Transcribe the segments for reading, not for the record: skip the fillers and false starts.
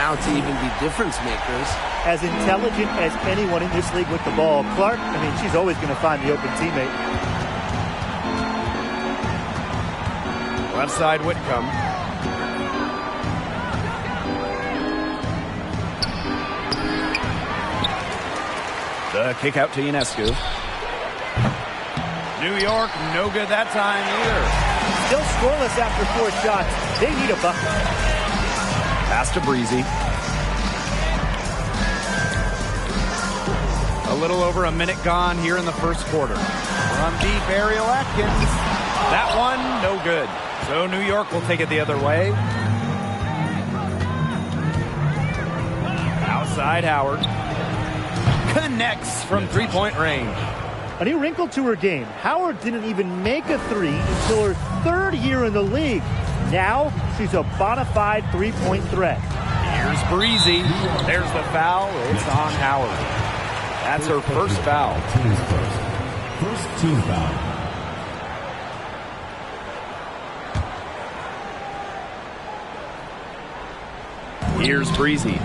out to even be difference makers. As intelligent as anyone in this league with the ball, Clark, she's always going to find the open teammate. Left side, Whitcomb. The kick out to Ionescu. New York, no good that time either. Still scoreless after 4 shots. They need a bucket. Pass to Breezy. A little over a minute gone here in the first quarter. From deep, Ariel Atkins. That one, no good. So New York will take it the other way. Outside, Howard. Connects from three-point range. A new wrinkle to her game. Howard didn't even make a 3 until her 3rd year in the league. Now, she's a bona fide three-point threat. Here's Breezy. There's the foul. It's on Howard. That's her first foul. First team foul. Here's Breezy.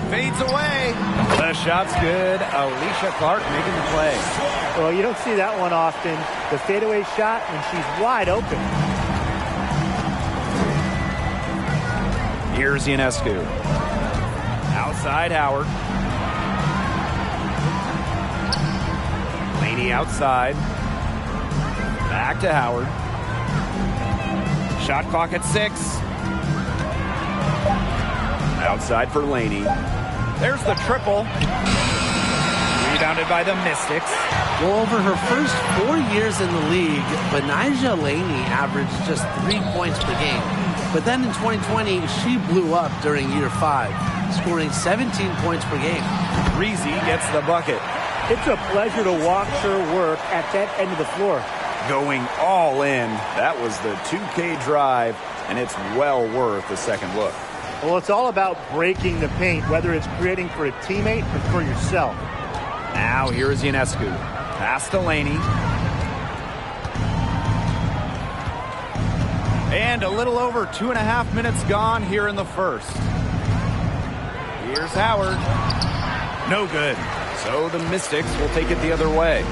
Fades away. The shot's good. Alicia Clark making the play. Well, you don't see that one often. The fadeaway shot, and she's wide open. Here's Ionescu. Outside, Howard. Laney outside. Back to Howard. Shot clock at 6. Outside for Laney. There's the triple. Rebounded by the Mystics. Well, over her first 4 years in the league, Benijah Laney averaged just 3 points per game. But then in 2020, she blew up during year 5, scoring 17 points per game. Breezy gets the bucket. It's a pleasure to watch her work at that end of the floor. Going all in. That was the 2K drive, and it's well worth a second look. Well, it's all about breaking the paint, whether it's creating for a teammate or for yourself. Now here is Ionescu. Pass to Laney. And a little over 2.5 minutes gone here in the first. Here's Howard. No good. So the Mystics will take it the other way.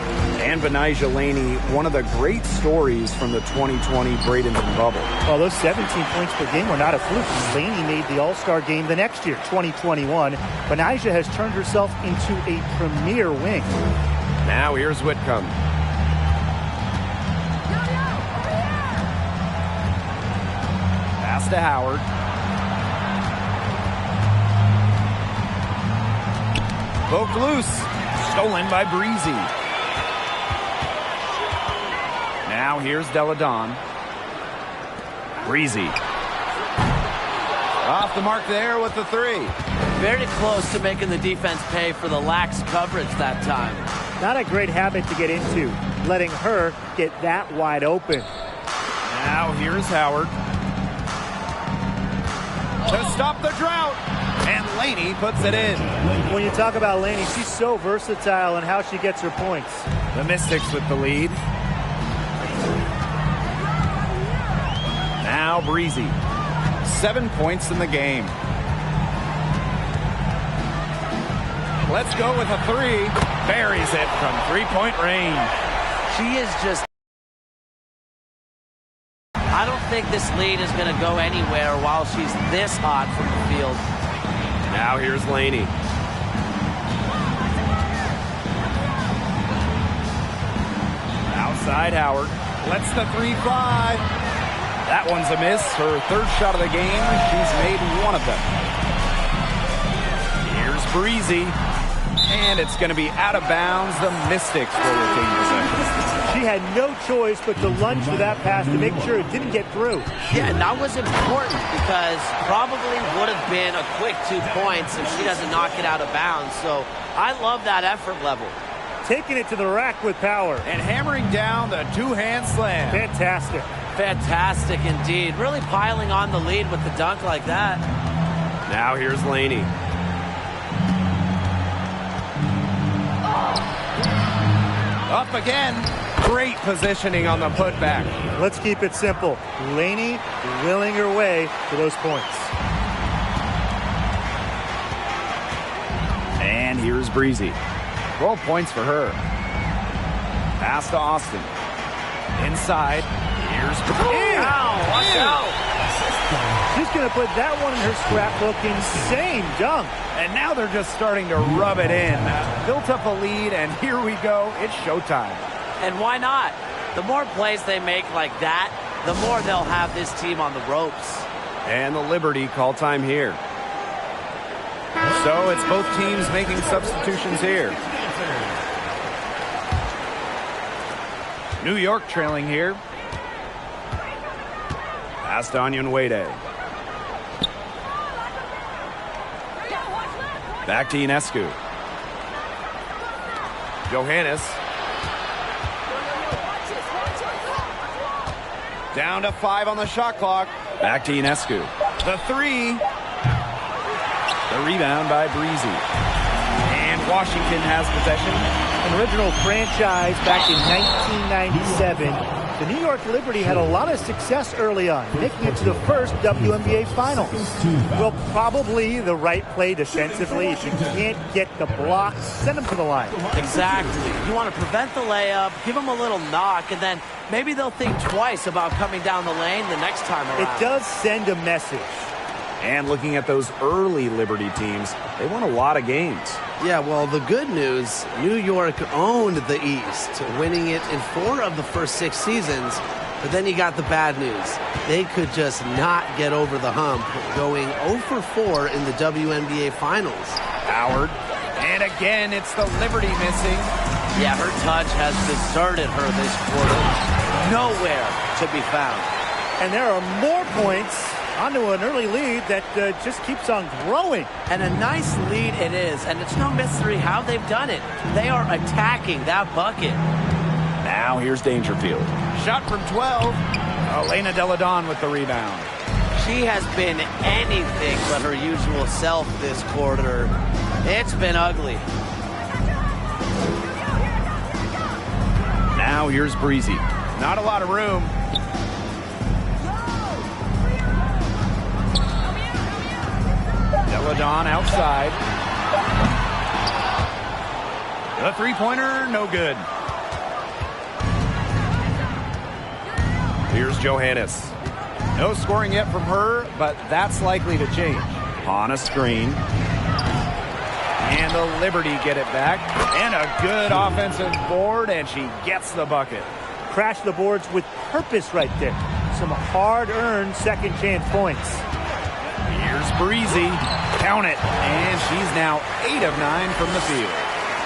And Benijah Laney, one of the great stories from the 2020 Bradenton bubble. Well, those 17 points per game were not a fluke. Laney made the All-Star game the next year, 2021. Benijah has turned herself into a premier wing. Now here's Whitcomb. Pass to Howard. Poked loose. Stolen by Breezy. Now here's Deladon. Breezy. Off the mark there with the 3. Very close to making the defense pay for the lax coverage that time. Not a great habit to get into, letting her get that wide open. Now here's Howard. To stop the drought. And Laney puts it in. When you talk about Laney, she's so versatile in how she gets her points. The Mystics with the lead. Now Breezy. 7 points in the game. Let's go with a 3. Buries it from three-point range. She is just... I don't think this lead is going to go anywhere while she's this hot from the field. Now here's Laney. Outside Howard. Lets the 3 fly. That one's a miss. Her 3rd shot of the game. She's made 1 of them. Here's Breezy. And it's going to be out of bounds. The Mystics will retain possession. She had no choice but to lunge for that pass to make sure it didn't get through. Yeah, and that was important because probably would have been a quick 2 points if she doesn't knock it out of bounds. So I love that effort level. Taking it to the rack with power. And hammering down the 2-hand slam. Fantastic. Fantastic indeed. Really piling on the lead with the dunk like that. Now here's Laney. Up again. Great positioning on the putback. Let's keep it simple. Laney willing her way to those points. here's Breezy. 12 points for her. Pass to Austin. Inside. Here's Watch out. She's going to put that one in her scrapbook. Insane dunk. And now they're just starting to rub it in. Built up a lead, and here we go. It's showtime. And why not? The more plays they make like that, the more they'll have this team on the ropes. And the Liberty call time here. So it's both teams making substitutions here. New York trailing here. Pass to Wnba. Back to Ionescu. Johannes. Down to 5 on the shot clock. Back to Ionescu. The 3. The rebound by Breezy. And Washington has possession. An original franchise back in 1997. The New York Liberty had a lot of success early on, making it to the first WNBA Finals. Well, probably the right play defensively. If you can't get the block, send them to the line. Exactly. You want to prevent the layup, give them a little knock, and then maybe they'll think twice about coming down the lane the next time around. It does send a message. And looking at those early Liberty teams, they won a lot of games. Yeah, well, the good news, New York owned the East, winning it in 4 of the first 6 seasons. But then you got the bad news. They could just not get over the hump, going 0 for 4 in the WNBA Finals. Howard. And again, it's the Liberty missing. Yeah, her touch has deserted her this quarter. Nowhere to be found. And there are more points onto an early lead that just keeps on growing. And a nice lead it is, and it's no mystery how they've done it. They are attacking that bucket. Now here's Dangerfield. Shot from 12. Elena Deladon with the rebound. She has been anything but her usual self this quarter. It's been ugly. Now here's Breezy. Not a lot of room. Deladon outside. The three-pointer, no good. Here's Johannes. No scoring yet from her, but that's likely to change. On a screen. And the Liberty get it back. And a good offensive board, and she gets the bucket. Crash the boards with purpose right there. Some hard-earned second-chance points. Here's Breezy. Count it. And she's now 8 of 9 from the field.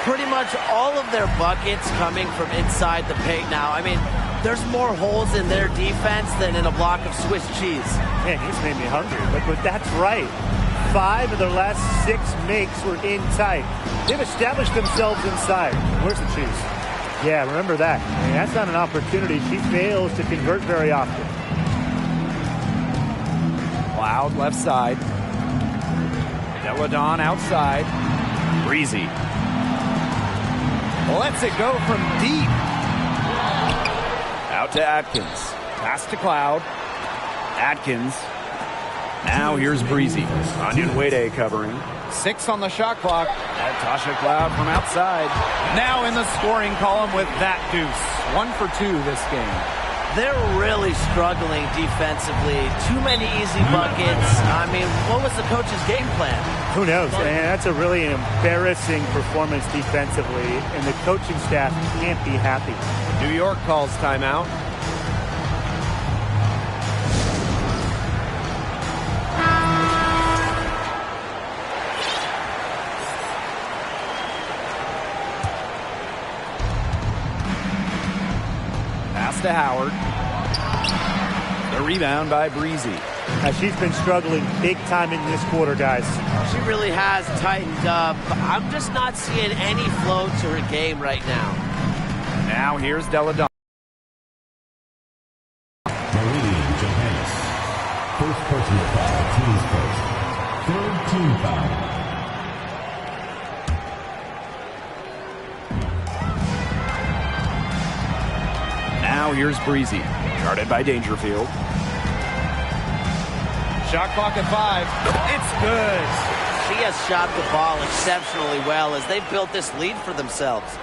Pretty much all of their buckets coming from inside the paint now. I mean, there's more holes in their defense than in a block of Swiss cheese. Man, he's made me hungry. But that's right. 5 of their last 6 makes were in tight. They've established themselves inside. Where's the cheese? Yeah, remember that. I mean, that's not an opportunity she fails to convert very often. Cloud left side. Deladon outside. Breezy. Lets it go from deep. Out to Atkins. Pass to Cloud. Atkins. Now here's Breezy. Wnba covering. 6 on the shot clock. And Tasha Cloud from outside. Now in the scoring column with that deuce. 1 for 2 this game. They're really struggling defensively. Too many easy buckets. I mean, what was the coach's game plan? Who knows? And that's a really embarrassing performance defensively, and the coaching staff can't be happy. New York calls timeout. Pass to Howard. The rebound by Breezy. She's been struggling big time in this quarter, guys. She really has tightened up. I'm just not seeing any flow to her game right now. Now here's Deladon. Johannes. First personal foul, team's first. Third team foul. Now here's Breezy. Guarded by Dangerfield. Shot clock at 5. It's good. she has shot the ball exceptionally well as they've built this lead for themselves.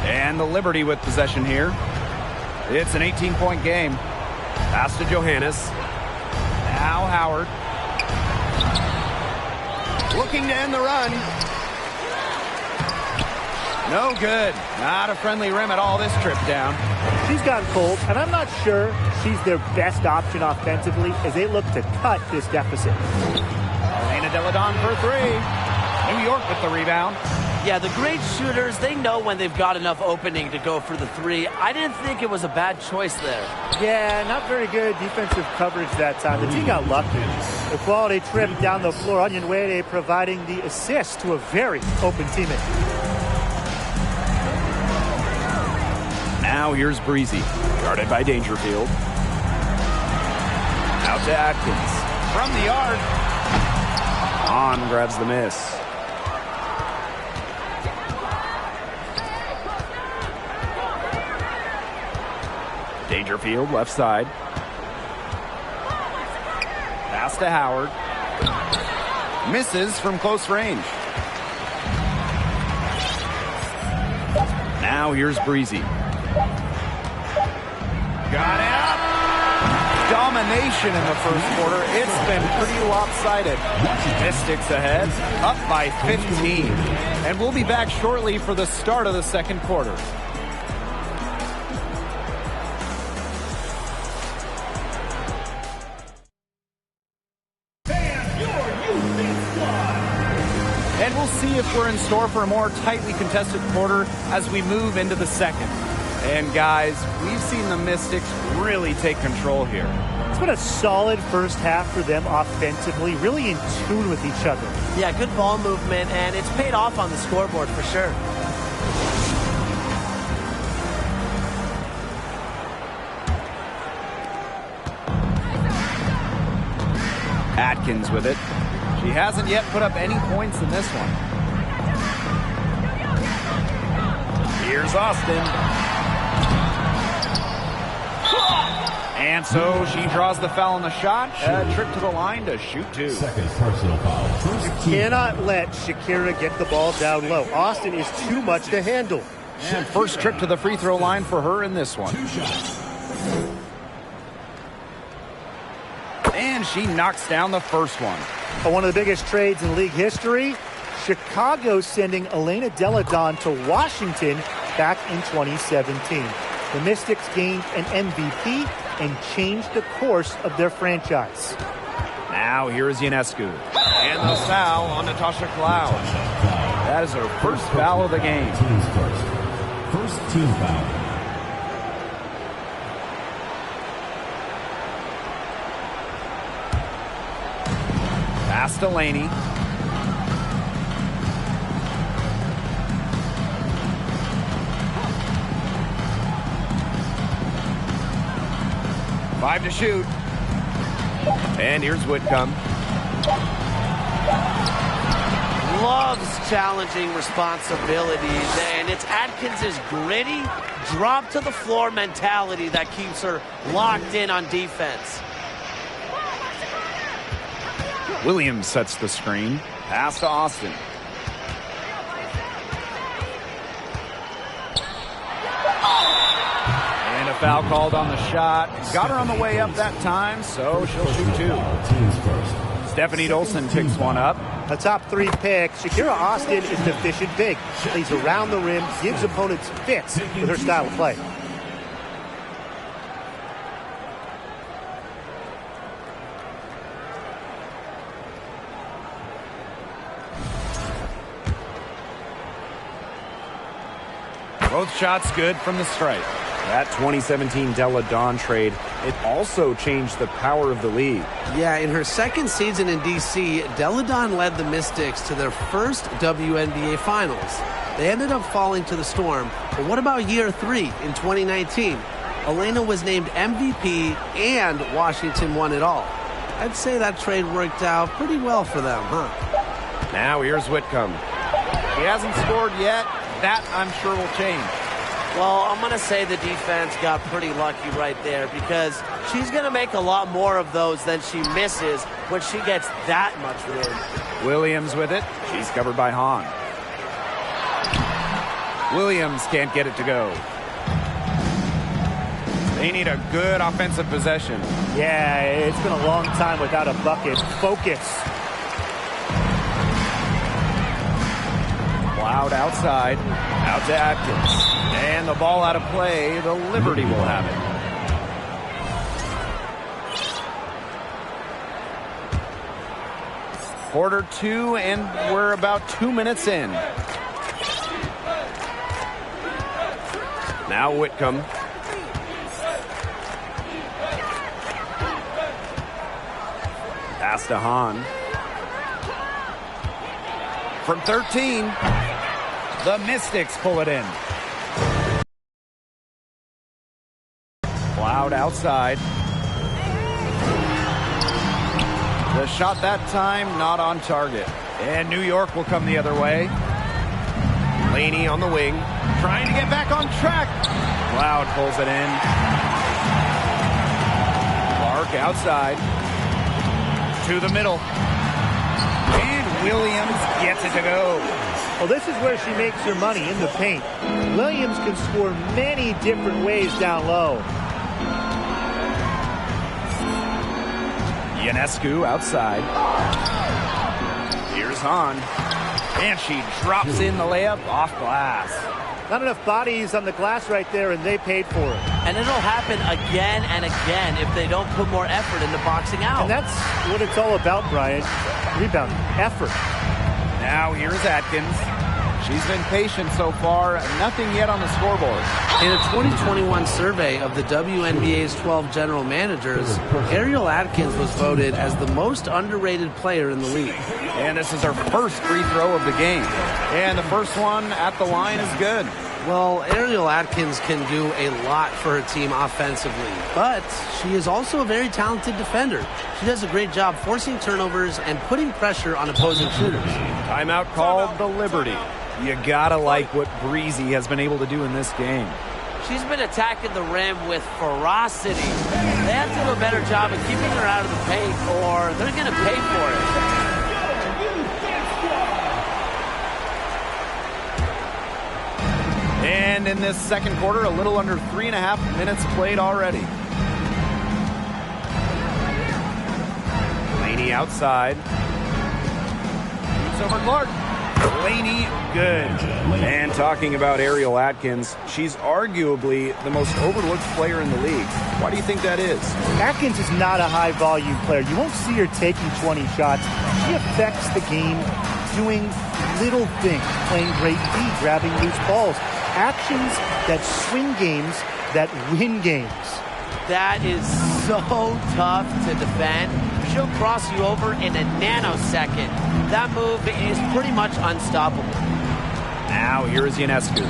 And the Liberty with possession here. It's an 18-point game. Pass to Johannes. Now Howard. Looking to end the run. No good. Not a friendly rim at all this trip down. She's gotten cold, and I'm not sure she's their best option offensively as they look to cut this deficit. Elena Deladon for three. New York with the rebound. Yeah, the great shooters, they know when they've got enough opening to go for the three. I didn't think it was a bad choice there. Yeah, not very good defensive coverage that time. The team got lucky. A quality trip down the floor. Wnba providing the assist to a very open teammate. Now here's Breezy, guarded by Dangerfield. Out to Atkins. From the arc. On grabs the miss. Dangerfield, left side. Pass to Howard. Misses from close range. Now here's Breezy. Got it up. Domination in the first quarter. It's been pretty lopsided. Mystics ahead, up by 15. And we'll be back shortly for the start of the second quarter. And we'll see if we're in store for a more tightly contested quarter as we move into the second. And guys, we've seen the Mystics really take control here. It's been a solid first half for them offensively, really in tune with each other. Yeah, good ball movement, and it's paid off on the scoreboard for sure. Atkins with it. She hasn't yet put up any points in this one. Here's Austin. And so she draws the foul on the shot. A trip to the line to shoot two. Second personal foul. You cannot let Shakira get the ball down low. Austin is too much to handle. And first trip to the free throw line for her in this one. And she knocks down the first one. One of the biggest trades in league history. Chicago sending Elena Deladon to Washington back in 2017. The Mystics gained an MVP and changed the course of their franchise. Now here is Ionescu. And the foul on Natasha Cloud. That is her first foul of the game. Team's first team foul. Pass to Laney. Five to shoot. And here's Whitcomb. Loves challenging responsibilities, and it's Atkins' gritty, drop to the floor mentality that keeps her locked in on defense. Williams sets the screen. Pass to Austin. And a foul called on the shot. Got her on the way up that time, so she'll shoot two. Teams first. Stephanie Dolson picks one up. A top 3 pick. Shakira Austin is an efficient big. Plays around the rim, gives opponents fits with her style of play. Both shots good from the stripe. That 2017 Della Dawn trade, it also changed the power of the league. Yeah, in her second season in D.C., Della Dawn led the Mystics to their first WNBA Finals. They ended up falling to the Storm. But what about year 3 in 2019? Elena was named MVP and Washington won it all. I'd say that trade worked out pretty well for them, huh? Now here's Whitcomb. He hasn't scored yet. That, I'm sure, will change. Well, I'm going to say the defense got pretty lucky right there because she's going to make a lot more of those than she misses when she gets that much room. Williams with it. She's covered by Hahn. Williams can't get it to go. They need a good offensive possession. Yeah, it's been a long time without a bucket. Focus. Cloud outside. Out to Atkins. And the ball out of play. The Liberty will have it. Quarter 2, and we're about 2 minutes in. Now Whitcomb. Pass to Hahn. From 13, the Mystics pull it in. Cloud outside. The shot that time not on target. And New York will come the other way. Laney on the wing, trying to get back on track. Cloud pulls it in. Clark outside. To the middle. And Williams gets it to go. Well, this is where she makes her money, in the paint. Williams can score many different ways down low. Ionescu outside. Here's Hahn. And she drops in the layup off glass. Not enough bodies on the glass right there, and they paid for it. And it'll happen again and again if they don't put more effort into boxing out. And that's what it's all about, Brian. Rebounding, effort. Now here's Atkins. She's been patient so far. Nothing yet on the scoreboard. In a 2021 survey of the WNBA's 12 general managers, Ariel Atkins was voted as the most underrated player in the league. And this is her first free throw of the game. And the first one at the line is good. Well, Ariel Atkins can do a lot for her team offensively, but she is also a very talented defender. She does a great job forcing turnovers and putting pressure on opposing shooters. Timeout called the Liberty. You gotta like what Breezy has been able to do in this game. She's been attacking the rim with ferocity. They have to do a better job of keeping her out of the paint, or they're going to pay for it. And in this second quarter, a little under 3.5 minutes played already. Laney outside. It's over Clark. Laney, good. And talking about Ariel Atkins, she's arguably the most overlooked player in the league. Why do you think that is? Atkins is not a high-volume player. You won't see her taking 20 shots. She affects the game doing little things, playing great D, grabbing loose balls. Actions that swing games, that win games. That is so tough to defend. She'll cross you over in a nanosecond. That move is pretty much unstoppable. Now here's Ionescu.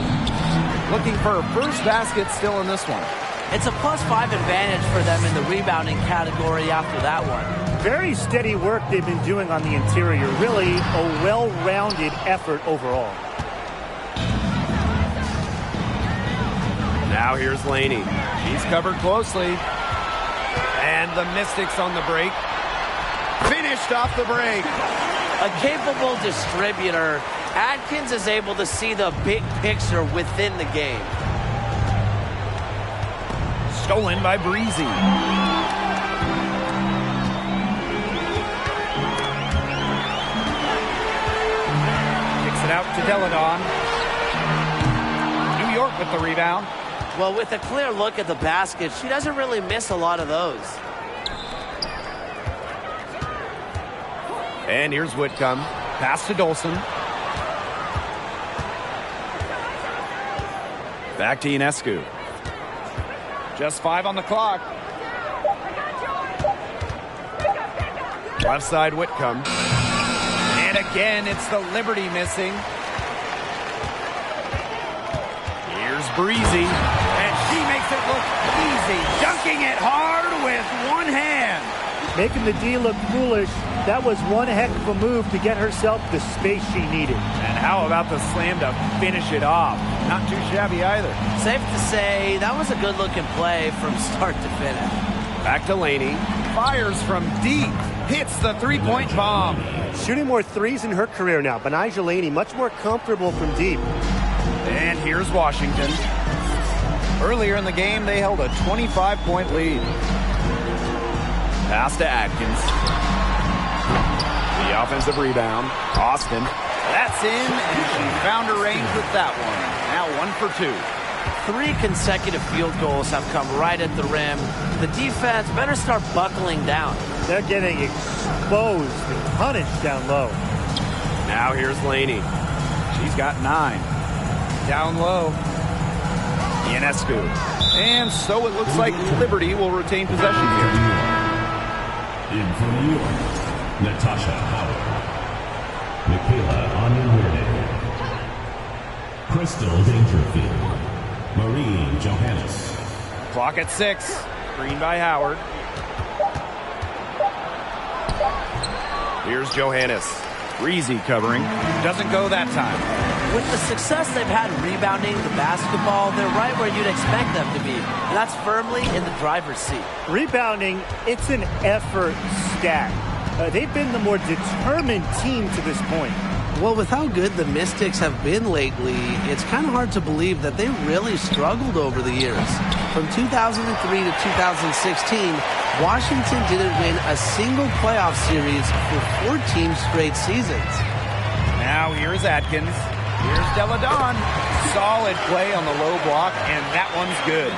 Looking for her first basket still in this one. It's a +5 advantage for them in the rebounding category after that one. Very steady work they've been doing on the interior. Really a well-rounded effort overall. Now here's Laney. She's covered closely. And the Mystics on the break. Finished off the break. A capable distributor, Atkins is able to see the big picture within the game. Stolen by Breezy. Kicks it out to Deladon. New York with the rebound. Well, with a clear look at the basket, she doesn't really miss a lot of those. And here's Whitcomb. Pass to Dolson. Back to Ionescu. Just 5 on the clock. Left side Whitcomb. And again, it's the Liberty missing. Here's Breezy. And she makes it look easy. Dunking it hard with one hand. Making the D look foolish. That was one heck of a move to get herself the space she needed. And how about the slam to finish it off? Not too shabby either. Safe to say, that was a good-looking play from start to finish. Back to Laney. Fires from deep. Hits the three-point bomb. Shooting more threes in her career now. Benijah Laney much more comfortable from deep. And here's Washington. Earlier in the game, they held a 25-point lead. Pass to Atkins. The offensive rebound. Austin. That's in, and she found her range with that one. Now 1 for 2. 3 consecutive field goals have come right at the rim. The defense better start buckling down. They're getting exposed and punished down low. Now here's Laney. She's got 9. Down low. Ionescu. And so it looks like Liberty will retain possession here. In from New York, Natasha Howard. Michaela Wnba. Crystal Dangerfield. Marie Johannes. Clock at 6. Screen by Howard. Here's Johannes. Breezy covering. Doesn't go that time. With the success they've had rebounding the basketball, they're right where you'd expect them to be. And that's firmly in the driver's seat. Rebounding, it's an effort stat. They've been the more determined team to this point. Well, with how good the Mystics have been lately, it's kind of hard to believe that they really struggled over the years. From 2003 to 2016, Washington didn't win a single playoff series for 14 straight seasons. Now here's Atkins. Here's Deladon. Solid play on the low block, and that one's good.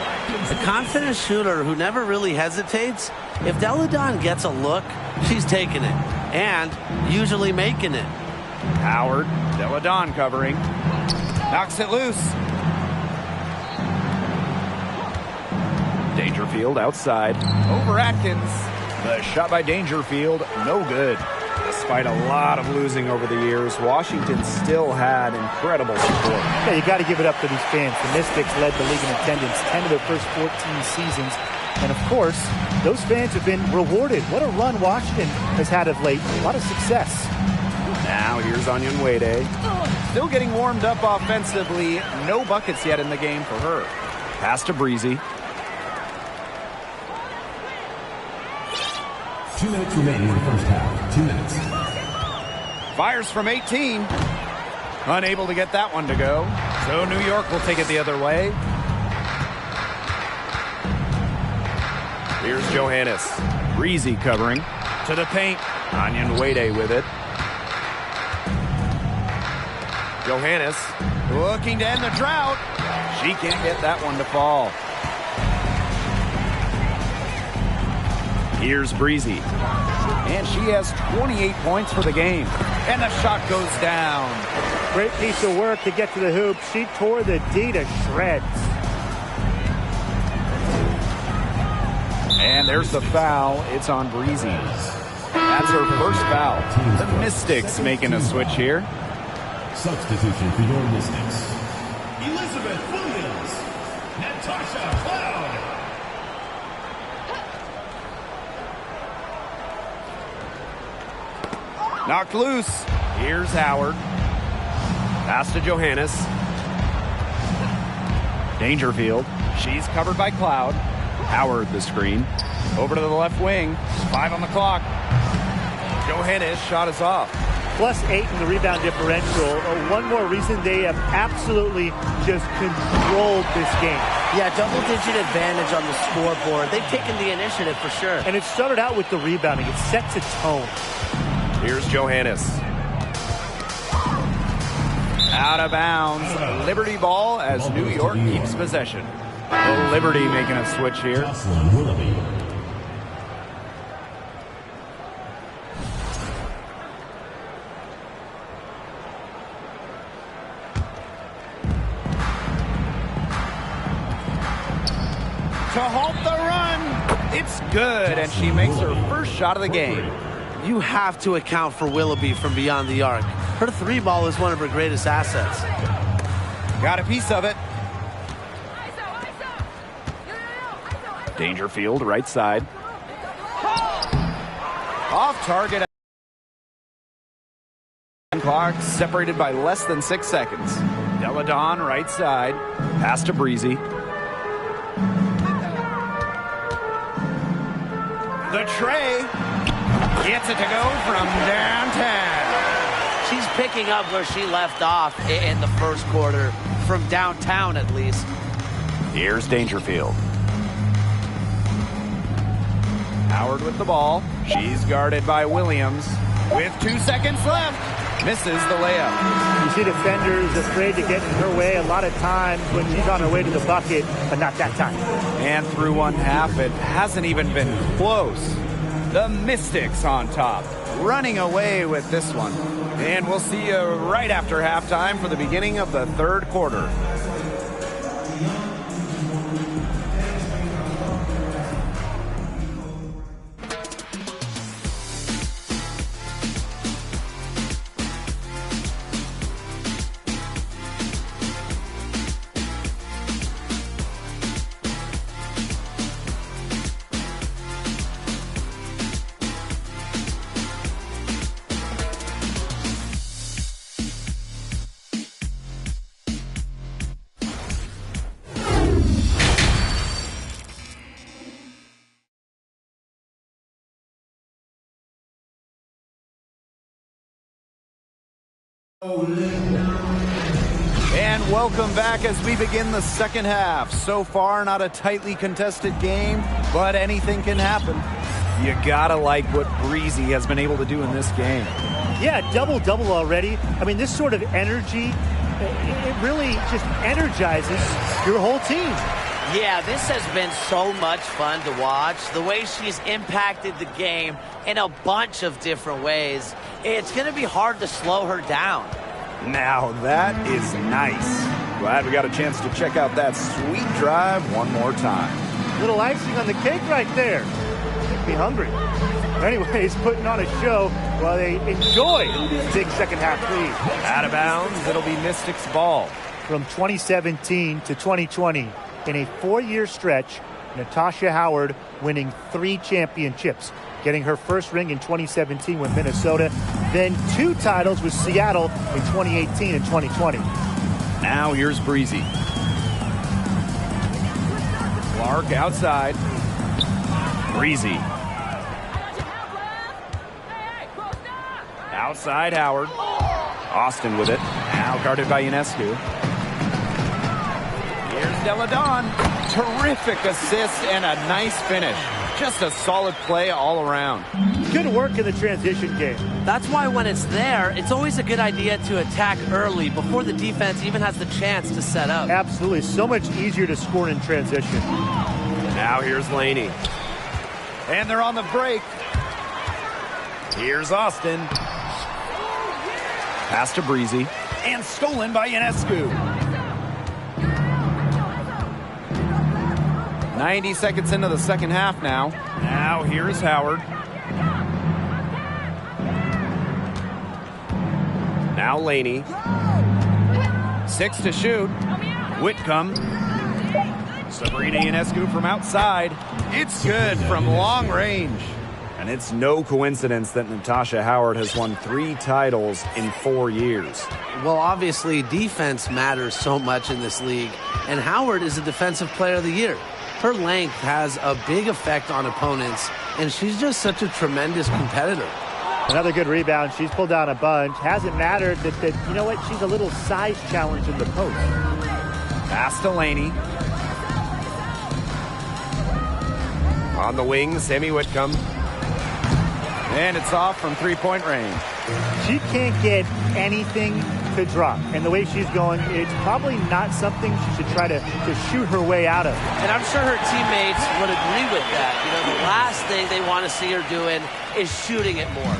A confident shooter who never really hesitates. If Deladon gets a look, she's taking it, and usually making it. Howard, Deladon covering. Knocks it loose. Dangerfield outside. Over Atkins. The shot by Dangerfield, no good. Despite a lot of losing over the years, Washington still had incredible support. Yeah, you got to give it up for these fans. The Mystics led the league in attendance 10 of their first 14 seasons. And of course, those fans have been rewarded. What a run Washington has had of late. A lot of success. Now here's Wnba. Still getting warmed up offensively. No buckets yet in the game for her. Pass to Breezy. 2 minutes remaining in the first half. 2 minutes. Fires from 18. Unable to get that one to go. So New York will take it the other way. Here's Johannes. Breezy covering. To the paint. Wnba with it. Johannes looking to end the drought. She can't get that one to fall. Here's Breezy. And she has 28 points for the game. And the shot goes down. Great piece of work to get to the hoop. She tore the D to shreds. And there's the foul. It's on Breezy. That's her first foul. The Mystics making a switch here. Substitution for your Mystics. Elizabeth Williams. Natasha Cloud. Knocked loose. Here's Howard. Pass to Johannes. Dangerfield. She's covered by Cloud. Howard the screen. Over to the left wing. 5 on the clock. Johannes shot is off. +8 in the rebound differential. One more reason they have absolutely just controlled this game. Yeah, double-digit advantage on the scoreboard. They've taken the initiative for sure. And it started out with the rebounding. It sets a tone. Here's Johannes. Out of bounds. Liberty ball as New York keeps possession. Liberty making a switch here. To halt the run. It's good, and she makes her first shot of the game. You have to account for Willoughby from beyond the arc. Her three ball is one of her greatest assets. Got a piece of it. Dangerfield, right side. Off target. Clock separated by less than 6 seconds. Deladon, right side. Pass to Breezy. The tray. Gets it to go from downtown. She's picking up where she left off in the first quarter, from downtown at least. Here's Dangerfield. Howard with the ball. She's guarded by Williams. With 2 seconds left. Misses the layup. You see defenders afraid to get in her way a lot of times when she's on her way to the bucket, but not that time. And through one half, it hasn't even been close. The Mystics on top, running away with this one. And we'll see you right after halftime for the beginning of the third quarter. And welcome back as we begin the second half. So far, not a tightly contested game, but anything can happen. You gotta like what Breezy has been able to do in this game. Yeah, double-double already. I mean, this sort of energy, it really just energizes your whole team. Yeah, this has been so much fun to watch. The way she's impacted the game in a bunch of different ways. It's going to be hard to slow her down. Now that is nice. Glad we got a chance to check out that sweet drive one more time. Little icing on the cake right there. Make me hungry. Anyways, putting on a show while they enjoy the big second half lead. Out of bounds, it'll be Mystics ball. From 2017 to 2020, in a 4-year stretch, Natasha Howard winning 3 championships, getting her first ring in 2017 with Minnesota, then 2 titles with Seattle in 2018 and 2020. Now here's Breezy. Clark outside. Breezy. Outside Howard. Austin with it. Now guarded by Ionescu. Here's Deladon. Terrific assist and a nice finish. Just a solid play all around. Good work in the transition game. That's why when it's there, it's always a good idea to attack early before the defense even has the chance to set up. Absolutely. So much easier to score in transition. Now here's Laney. And they're on the break. Here's Austin. Pass to Breezy. And stolen by Ionescu. 90 seconds into the second half now. Now here's Howard. Now Laney. 6 to shoot. Whitcomb. Sabrina Ionescu from outside. It's good from long range. And it's no coincidence that Natasha Howard has won 3 titles in 4 years. Well, obviously, defense matters so much in this league, and Howard is a Defensive Player of the Year. Her length has a big effect on opponents, and she's just such a tremendous competitor. Another good rebound. She's pulled down a bunch. Hasn't mattered that you know what? She's a little size challenge in the post. Pass to Laney. On the wing, Sammy Whitcomb. And it's off from three-point range. She can't get anything to drop. And the way she's going, it's probably not something she should try to shoot her way out of. And I'm sure her teammates would agree with that. You know, the last thing they want to see her doing is shooting it more.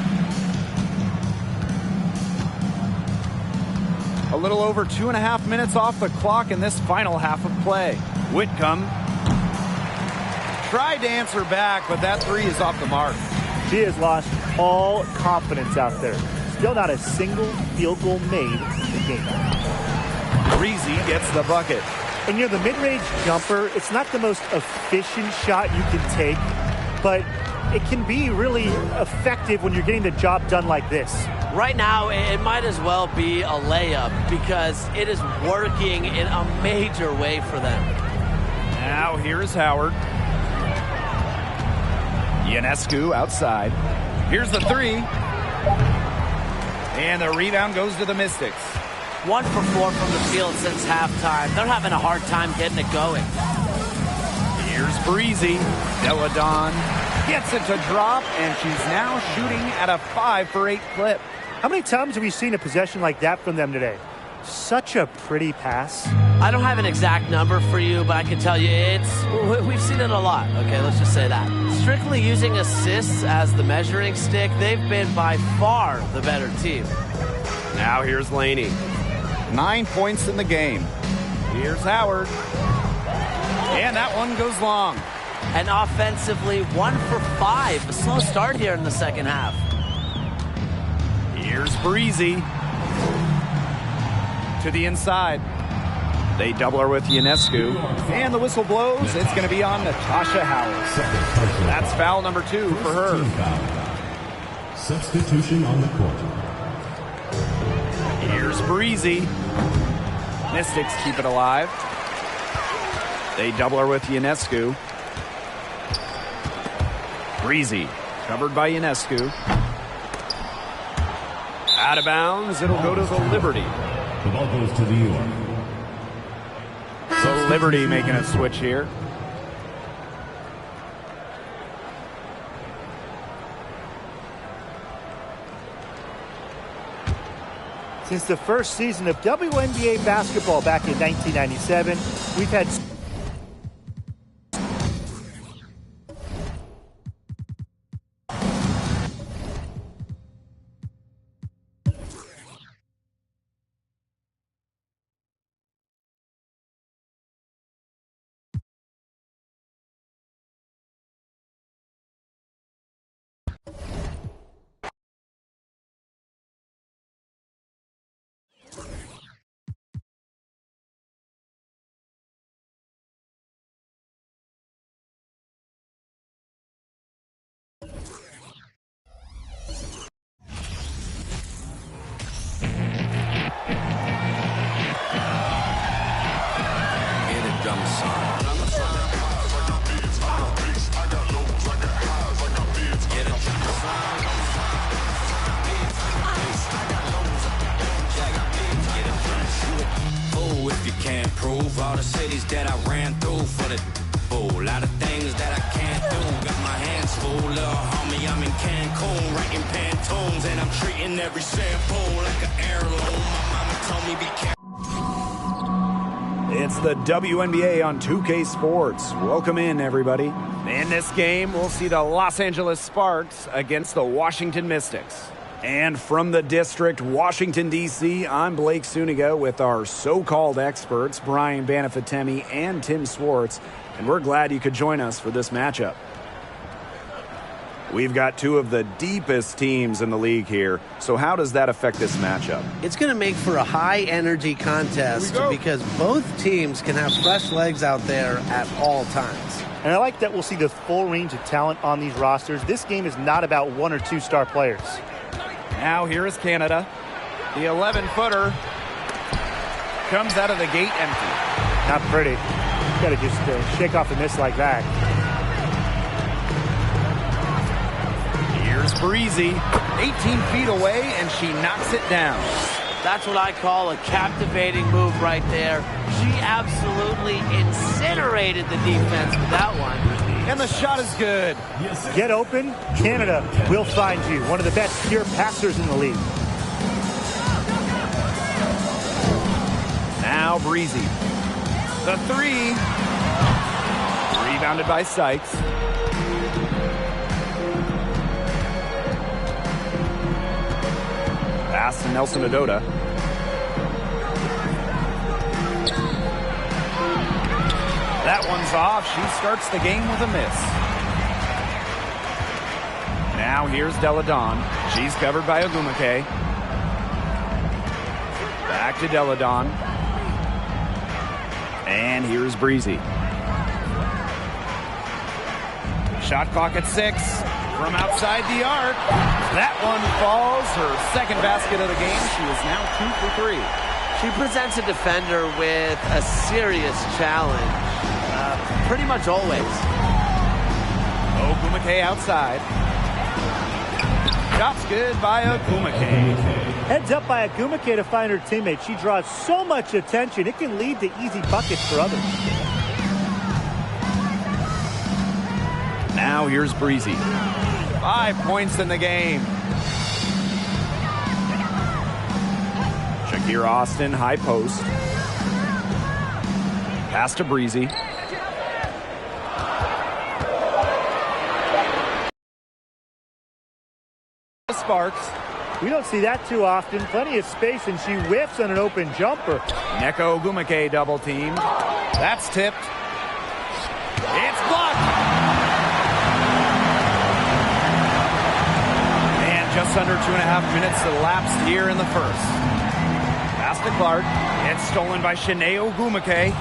A little over 2.5 minutes off the clock in this final half of play. Whitcomb tried to answer back, but that three is off the mark. She has lost all confidence out there. Still not a single field goal made in the game. Breezy gets the bucket. And you know, the mid-range jumper, it's not the most efficient shot you can take, but it can be really effective when you're getting the job done like this. Right now, it might as well be a layup because it is working in a major way for them. Now here's Howard. Ionescu outside. Here's the three. And the rebound goes to the Mystics. 1 for 4 from the field since halftime. They're having a hard time getting it going. Here's Breezy. Deladon gets it to drop, and she's now shooting at a 5 for 8 clip. How many times have we seen a possession like that from them today? Such a pretty pass. I don't have an exact number for you, but I can tell you we've seen it a lot. Okay, let's just say that. Strictly using assists as the measuring stick, they've been by far the better team. Now here's Laney. 9 points in the game. Here's Howard. And that one goes long. And offensively, 1 for 5. A slow start here in the second half. Here's Breezy. To the inside. They double her with Ionescu. And the whistle blows. It's going to be on Natasha Howard. That's foul number 2 for her. Substitution on the court. Here's Breezy. Mystics keep it alive. They double her with Ionescu. Breezy covered by Ionescu. Out of bounds. It'll go to the Liberty. The ball goes to New York. So Liberty making a switch here. Since the first season of WNBA basketball back in 1997, we've had all the cities that I ran through for the a lot of things that I can't do. Got my hands full, little homie, I'm in Cancun, writing Pantones, and I'm treating every sample like an heirloom. My mama told me be careful. It's the WNBA on 2K Sports. Welcome in, everybody. In this game, we'll see the Los Angeles Sparks against the Washington Mystics. And from the district, Washington, D.C., I'm Blake Suniga with our so-called experts, Brian Banafitemi and Tim Swartz, and we're glad you could join us for this matchup. We've got two of the deepest teams in the league here, so how does that affect this matchup? It's going to make for a high-energy contest because both teams can have fresh legs out there at all times. And I like that we'll see the full range of talent on these rosters. This game is not about one or two star players. Now here is Canada. The 11-footer comes out of the gate empty. Not pretty. You got to just shake off a miss like that. Here's Here's Breezy, 18 feet away, and she knocks it down. That's what I call a captivating move right there. She absolutely incinerated the defense with that one. And the shot is good. Get open, Canada will find you. One of the best pure passers in the league. Now Breezy. The three. Rebounded by Sykes. Pass to Nelson Adota. That one's off. She starts the game with a miss. Now here's Delle Donne. She's covered by Ogwumike. Back to Delle Donne. And here's Breezy. Shot clock at 6 from outside the arc. That one falls. Her second basket of the game. She is now 2 for 3. She presents a defender with a serious challenge, pretty much always. Ogwumike outside. Shot's good by Ogwumike. Heads up by Ogwumike to find her teammate. She draws so much attention, it can lead to easy buckets for others. Now here's Breezy. 5 points in the game. Shakira Austin, high post. Pass to Breezy. Sparks. We don't see that too often. Plenty of space, and she whiffs on an open jumper. Nneka Ogwumike double teamed. That's tipped. It's blocked. And just under 2.5 minutes elapsed here in the first. Pass to Clark. It's stolen by Shanae Ogwumike.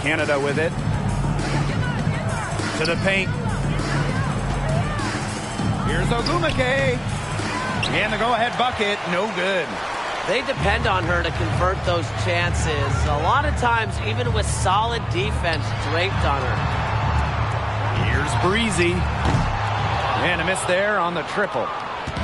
Canada with it. To the paint. Here's Ogwumike. And the go-ahead bucket, no good. They depend on her to convert those chances. A lot of times, even with solid defense draped on her. Here's Breezy. And a miss there on the triple.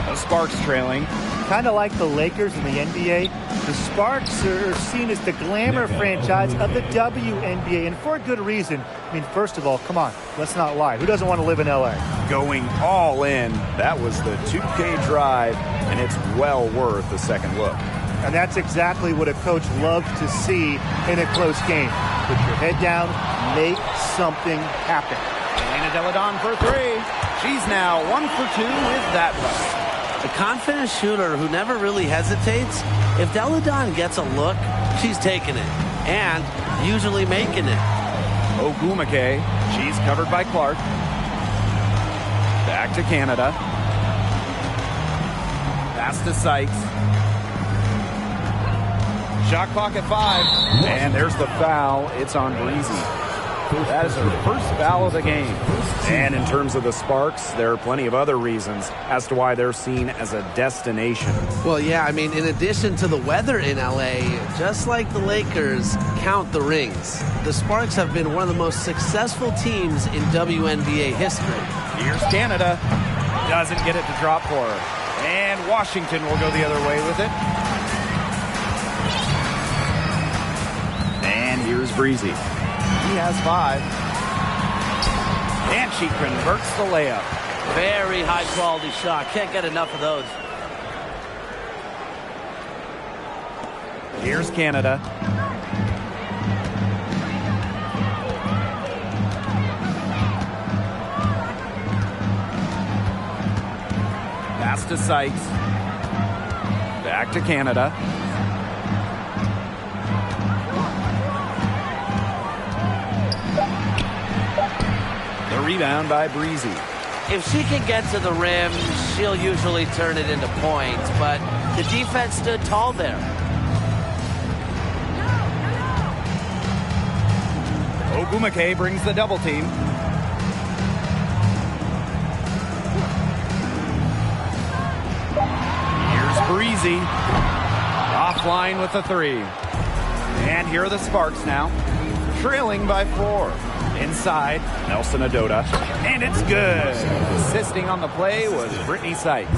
The Sparks trailing. Kind of like the Lakers in the NBA, the Sparks are seen as the glamour franchise of the WNBA, and for a good reason. I mean, first of all, come on, let's not lie. Who doesn't want to live in LA? Going all in. That was the 2K drive, and it's well worth a second look. And that's exactly what a coach loves to see in a close game. Put your head down, make something happen. And Delle Donne for 3. She's now 1 for 2 with that one. A confident shooter who never really hesitates. If Delle Donne gets a look, she's taking it. And usually making it. Ogwumike. She's covered by Clark. Back to Canada. Pass to Sykes. Shot clock at 5. And there's the foul. It's on Breezy. That is her first foul of the game. And in terms of the Sparks, there are plenty of other reasons as to why they're seen as a destination. Well, yeah, I mean, in addition to the weather in LA, just like the Lakers, count the rings. The Sparks have been one of the most successful teams in WNBA history. Here's Canada. Doesn't get it to drop for her. And Washington will go the other way with it. And here's Breezy. He has 5. And she converts the layup. Very high quality shot. Can't get enough of those. Here's Canada. Pass to Sykes. Back to Canada. Rebound by Breezy. If she can get to the rim, she'll usually turn it into points, but the defense stood tall there. Ogwumike brings the double team. Here's Breezy. Offline with the 3. And here are the Sparks now, trailing by 4. Inside, Nelson Adota. And it's good. Assisting on the play was Brittany Sykes.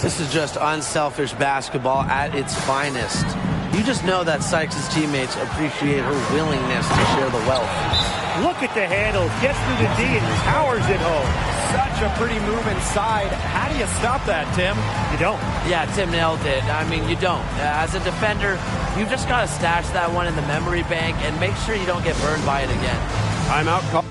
This is just unselfish basketball at its finest. You just know that Sykes' teammates appreciate her willingness to share the wealth. Look at the handle, gets through the D and powers it home. Such a pretty move inside. How do you stop that, Tim? You don't. Yeah, Tim nailed it. I mean, you don't. As a defender, you've just got to stash that one in the memory bank and make sure you don't get burned by it again. Timeout call.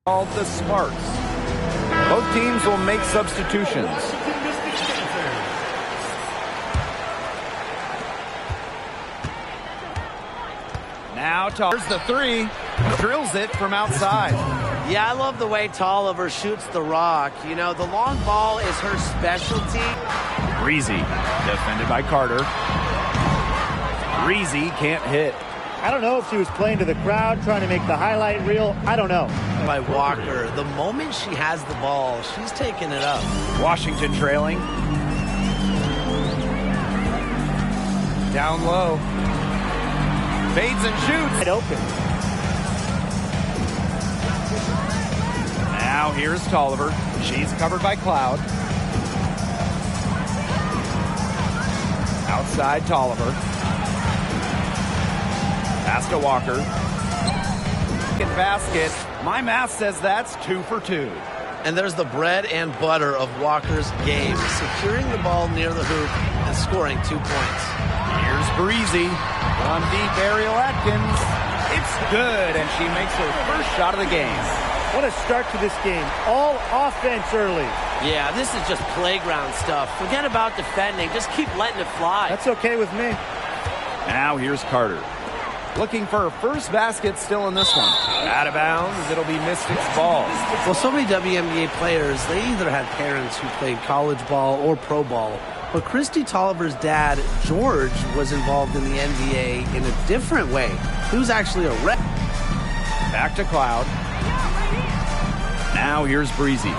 Called the Sparks. Both teams will make substitutions. Now Tolliver's the three. Drills it from outside. Yeah, I love the way Tolliver shoots the rock. You know, the long ball is her specialty. Breezy, defended by Carter. Breezy can't hit. I don't know if she was playing to the crowd, trying to make the highlight reel. I don't know. By Walker, the moment she has the ball, she's taking it up. Washington trailing. Down low. Fades and shoots. It open. Now here's Tolliver. She's covered by Cloud. Outside Tolliver. Pass to Walker. Second basket. My math says that's 2 for 2. And there's the bread and butter of Walker's game, securing the ball near the hoop and scoring 2 points. Here's Breezy. One deep Ariel Atkins. It's good, and she makes her first shot of the game. What a start to this game. All offense early. Yeah, this is just playground stuff. Forget about defending. Just keep letting it fly. That's okay with me. Now here's Carter. Looking for her first basket still in this one. Out of bounds, it'll be Mystics ball. Well, so many WNBA players, they either had parents who played college ball or pro ball. But Christy Tolliver's dad, George, was involved in the NBA in a different way. He was actually a rep. Back to Cloud. Now here's Breezy.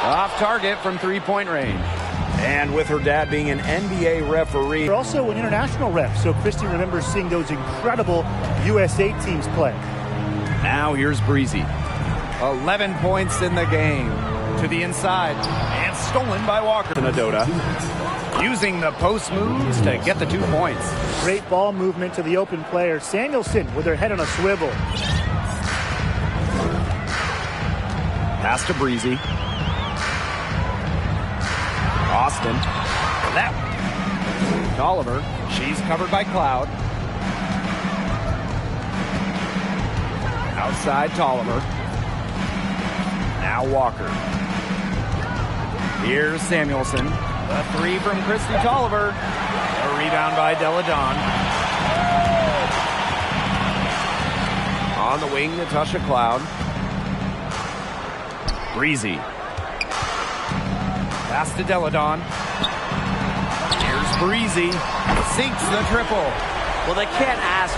Off target from three-point range. And with her dad being an NBA referee. They're also an international ref, so Christy remembers seeing those incredible USA teams play. Now here's Breezy. 11 points in the game. To the inside. And stolen by Walker. Adota. Using the post moves to get the 2 points. Great ball movement to the open player. Samuelson with her head on a swivel. Pass to Breezy. Austin. That. Tolliver. She's covered by Cloud. Outside Tolliver. Now Walker. Here's Samuelson. The three from Christy Tolliver. A rebound by Deladon. On the wing, Natasha Cloud. Breezy. Pass to Deladon. Here's Breezy. Sinks the triple. Well, they can't ask.